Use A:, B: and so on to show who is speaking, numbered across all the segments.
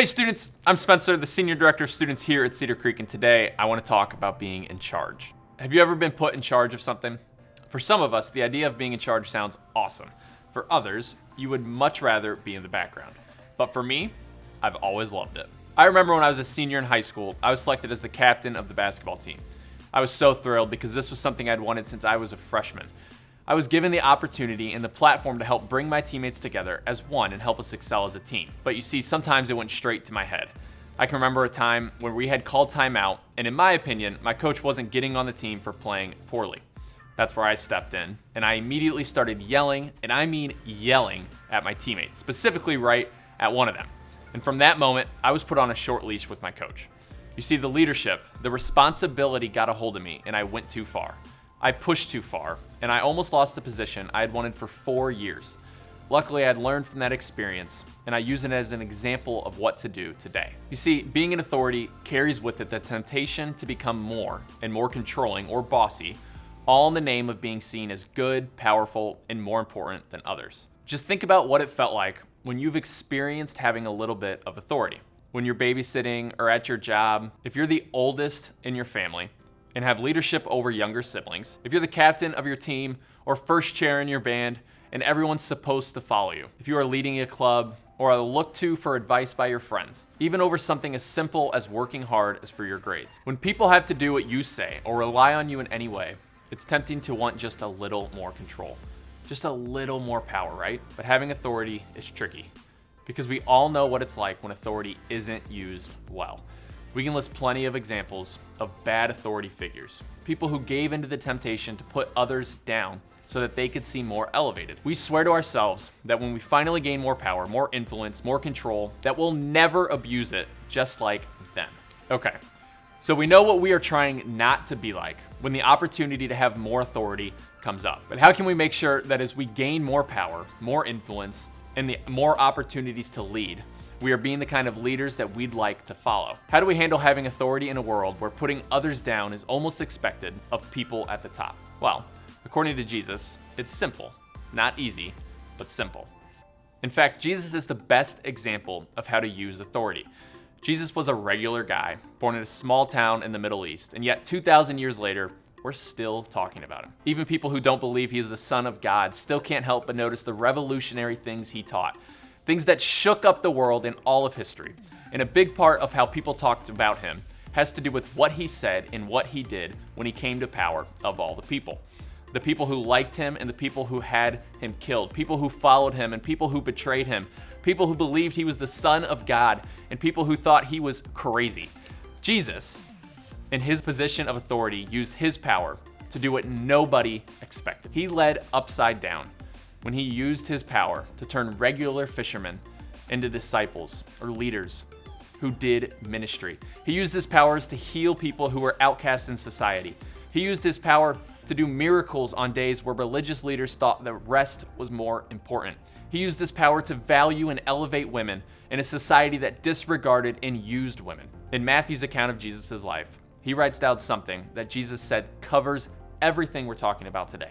A: Hey students, I'm Spencer, the Senior Director of Students here at Cedar Creek, and today I want to talk about being in charge. Have you ever been put in charge of something? For some of us, the idea of being in charge sounds awesome. For others, you would much rather be in the background. But for me, I've always loved it. I remember when I was a senior in high school, I was selected as the captain of the basketball team. I was so thrilled because this was something I'd wanted since I was a freshman. I was given the opportunity and the platform to help bring my teammates together as one and help us excel as a team. But you see, sometimes it went straight to my head. I can remember a time when we had called timeout, and in my opinion, my coach wasn't getting on the team for playing poorly. That's where I stepped in, and I immediately started yelling, and I mean yelling, at my teammates, specifically right at one of them. And from that moment, I was put on a short leash with my coach. You see, the leadership, the responsibility got a hold of me, and I went too far. I pushed too far, and I almost lost the position I had wanted for 4 years. Luckily, I had learned from that experience, and I use it as an example of what to do today. You see, being an authority carries with it the temptation to become more and more controlling or bossy, all in the name of being seen as good, powerful, and more important than others. Just think about what it felt like when you've experienced having a little bit of authority. When you're babysitting or at your job, if you're the oldest in your family, and have leadership over younger siblings, if you're the captain of your team or first chair in your band and everyone's supposed to follow you, if you are leading a club or are looked to for advice by your friends, even over something as simple as working hard as for your grades. When people have to do what you say or rely on you in any way, it's tempting to want just a little more control, just a little more power, right? But having authority is tricky because we all know what it's like when authority isn't used well. We can list plenty of examples of bad authority figures, people who gave into the temptation to put others down so that they could seem more elevated. We swear to ourselves that when we finally gain more power, more influence, more control, that we'll never abuse it just like them. Okay, so we know what we are trying not to be like when the opportunity to have more authority comes up. But how can we make sure that as we gain more power, more influence, and the more opportunities to lead, we are being the kind of leaders that we'd like to follow? How do we handle having authority in a world where putting others down is almost expected of people at the top? Well, according to Jesus, it's simple. Not easy, but simple. In fact, Jesus is the best example of how to use authority. Jesus was a regular guy, born in a small town in the Middle East, and yet 2,000 years later, we're still talking about him. Even people who don't believe he is the Son of God still can't help but notice the revolutionary things he taught. Things that shook up the world in all of history. And a big part of how people talked about him has to do with what he said and what he did when he came to power of all the people. The people who liked him and the people who had him killed, people who followed him and people who betrayed him, people who believed he was the Son of God and people who thought he was crazy. Jesus, in his position of authority, used his power to do what nobody expected. He led upside down when he used his power to turn regular fishermen into disciples or leaders who did ministry. He used his powers to heal people who were outcast in society. He used his power to do miracles on days where religious leaders thought that rest was more important. He used his power to value and elevate women in a society that disregarded and used women. In Matthew's account of Jesus' life, he writes down something that Jesus said covers everything we're talking about today.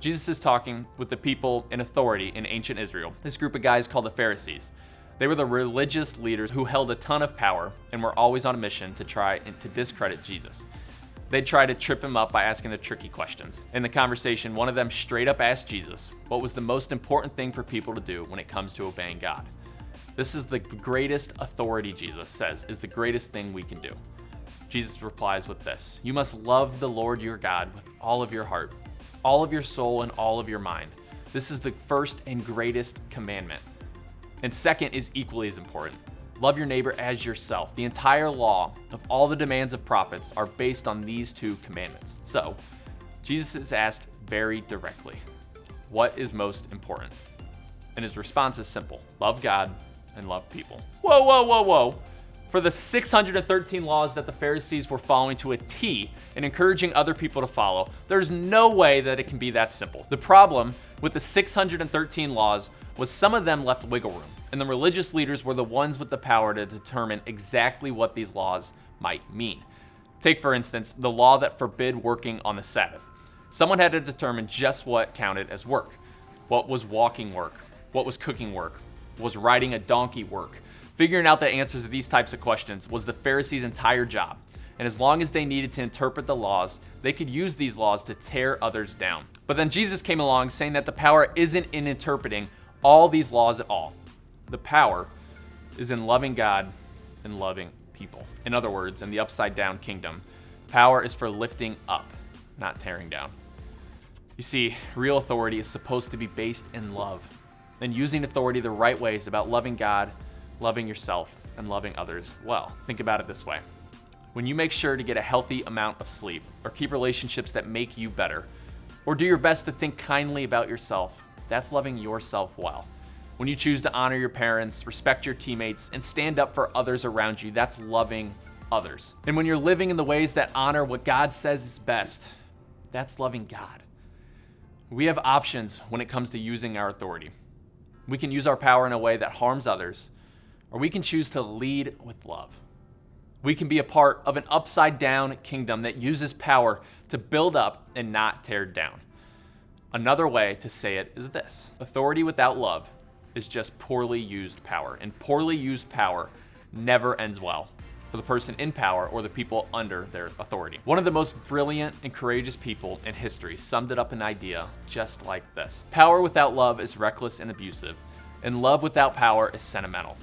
A: Jesus is talking with the people in authority in ancient Israel, this group of guys called the Pharisees. They were the religious leaders who held a ton of power and were always on a mission to try and to discredit Jesus. They'd try to trip him up by asking the tricky questions. In the conversation, one of them straight up asked Jesus what was the most important thing for people to do when it comes to obeying God. This is the greatest authority, Jesus says, is the greatest thing we can do. Jesus replies with this: "You must love the Lord your God with all of your heart, all of your soul, and all of your mind. This is the first and greatest commandment. And second is equally as important. Love your neighbor as yourself. The entire law of all the demands of prophets are based on these two commandments." So, Jesus is asked very directly, what is most important? And his response is simple: love God and love people. Whoa, whoa, whoa, whoa. For the 613 laws that the Pharisees were following to a T and encouraging other people to follow, there's no way that it can be that simple. The problem with the 613 laws was some of them left wiggle room, and the religious leaders were the ones with the power to determine exactly what these laws might mean. Take, for instance, the law that forbid working on the Sabbath. Someone had to determine just what counted as work. What was walking work? What was cooking work? Was riding a donkey work? Figuring out the answers to these types of questions was the Pharisees' entire job. And as long as they needed to interpret the laws, they could use these laws to tear others down. But then Jesus came along saying that the power isn't in interpreting all these laws at all. The power is in loving God and loving people. In other words, in the upside down kingdom, power is for lifting up, not tearing down. You see, real authority is supposed to be based in love. And using authority the right way is about loving God, loving yourself, and loving others well. Think about it this way. When you make sure to get a healthy amount of sleep, or keep relationships that make you better, or do your best to think kindly about yourself, that's loving yourself well. When you choose to honor your parents, respect your teammates, and stand up for others around you, that's loving others. And when you're living in the ways that honor what God says is best, that's loving God. We have options when it comes to using our authority. We can use our power in a way that harms others, or we can choose to lead with love. We can be a part of an upside down kingdom that uses power to build up and not tear down. Another way to say it is this: authority without love is just poorly used power, and poorly used power never ends well for the person in power or the people under their authority. One of the most brilliant and courageous people in history summed it up in an idea just like this: power without love is reckless and abusive, and love without power is sentimental.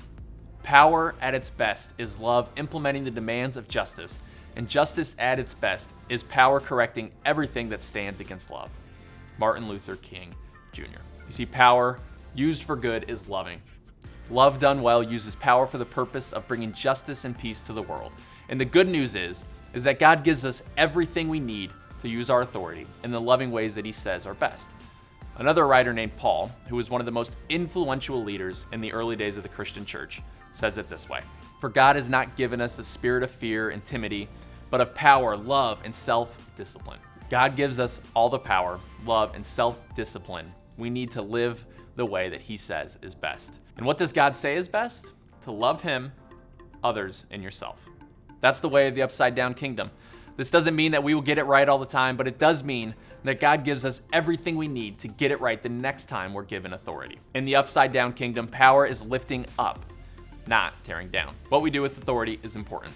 A: Power at its best is love implementing the demands of justice, and justice at its best is power correcting everything that stands against love. Martin Luther King Jr. You see, power used for good is loving. Love done well uses power for the purpose of bringing justice and peace to the world. And the good news is that God gives us everything we need to use our authority in the loving ways that he says are best. Another writer named Paul, who was one of the most influential leaders in the early days of the Christian church, says it this way: "For God has not given us a spirit of fear and timidity, but of power, love, and self-discipline." God gives us all the power, love, and self-discipline we need to live the way that he says is best. And what does God say is best? To love him, others, and yourself. That's the way of the upside down kingdom. This doesn't mean that we will get it right all the time, but it does mean that God gives us everything we need to get it right the next time we're given authority. In the upside down kingdom, power is lifting up, not tearing down. What we do with authority is important.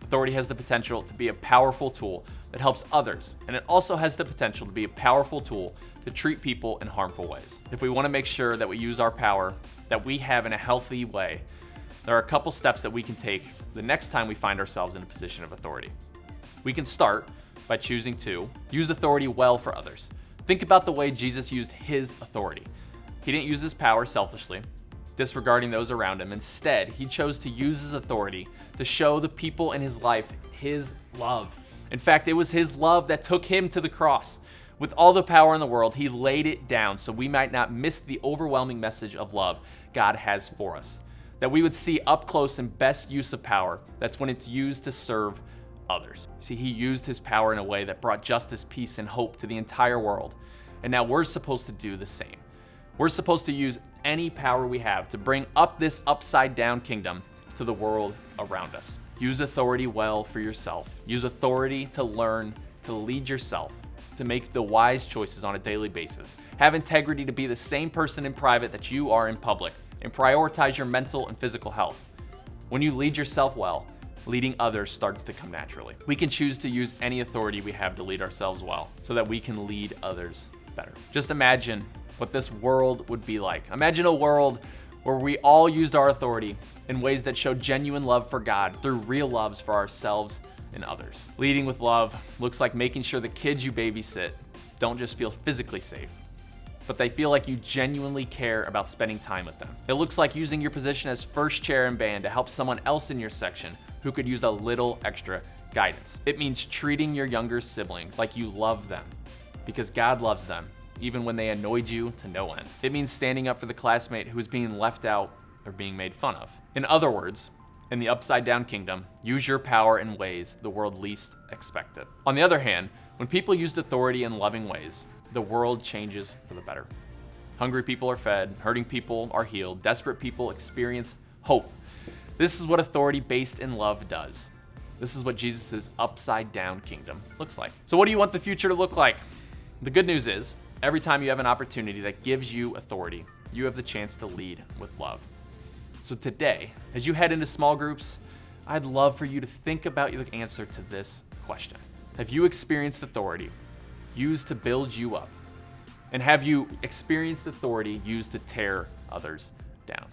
A: Authority has the potential to be a powerful tool that helps others, and it also has the potential to be a powerful tool to treat people in harmful ways. If we want to make sure that we use our power that we have in a healthy way, there are a couple steps that we can take the next time we find ourselves in a position of authority. We can start by choosing to use authority well for others. Think about the way Jesus used his authority. He didn't use his power selfishly, disregarding those around him. Instead, he chose to use his authority to show the people in his life his love. In fact, it was his love that took him to the cross. With all the power in the world, he laid it down so we might not miss the overwhelming message of love God has for us. That we would see up close and best use of power. That's when it's used to serve others. See, he used his power in a way that brought justice, peace, and hope to the entire world. And now we're supposed to do the same. We're supposed to use any power we have to bring up this upside down kingdom to the world around us. Use authority well for yourself. Use authority to learn to lead yourself, to make the wise choices on a daily basis. Have integrity to be the same person in private that you are in public, and prioritize your mental and physical health. When you lead yourself well, leading others starts to come naturally. We can choose to use any authority we have to lead ourselves well so that we can lead others better. Just imagine what this world would be like. Imagine a world where we all used our authority in ways that show genuine love for God through real loves for ourselves and others. Leading with love looks like making sure the kids you babysit don't just feel physically safe, but they feel like you genuinely care about spending time with them. It looks like using your position as first chair in band to help someone else in your section who could use a little extra guidance. It means treating your younger siblings like you love them because God loves them, even when they annoyed you to no end. It means standing up for the classmate who is being left out or being made fun of. In other words, in the upside down kingdom, use your power in ways the world least expected. On the other hand, when people use authority in loving ways, the world changes for the better. Hungry people are fed, hurting people are healed, desperate people experience hope. This is what authority based in love does. This is what Jesus' upside down kingdom looks like. So what do you want the future to look like? The good news is, every time you have an opportunity that gives you authority, you have the chance to lead with love. So today, as you head into small groups, I'd love for you to think about the answer to this question. Have you experienced authority used to build you up? And have you experienced authority used to tear others down?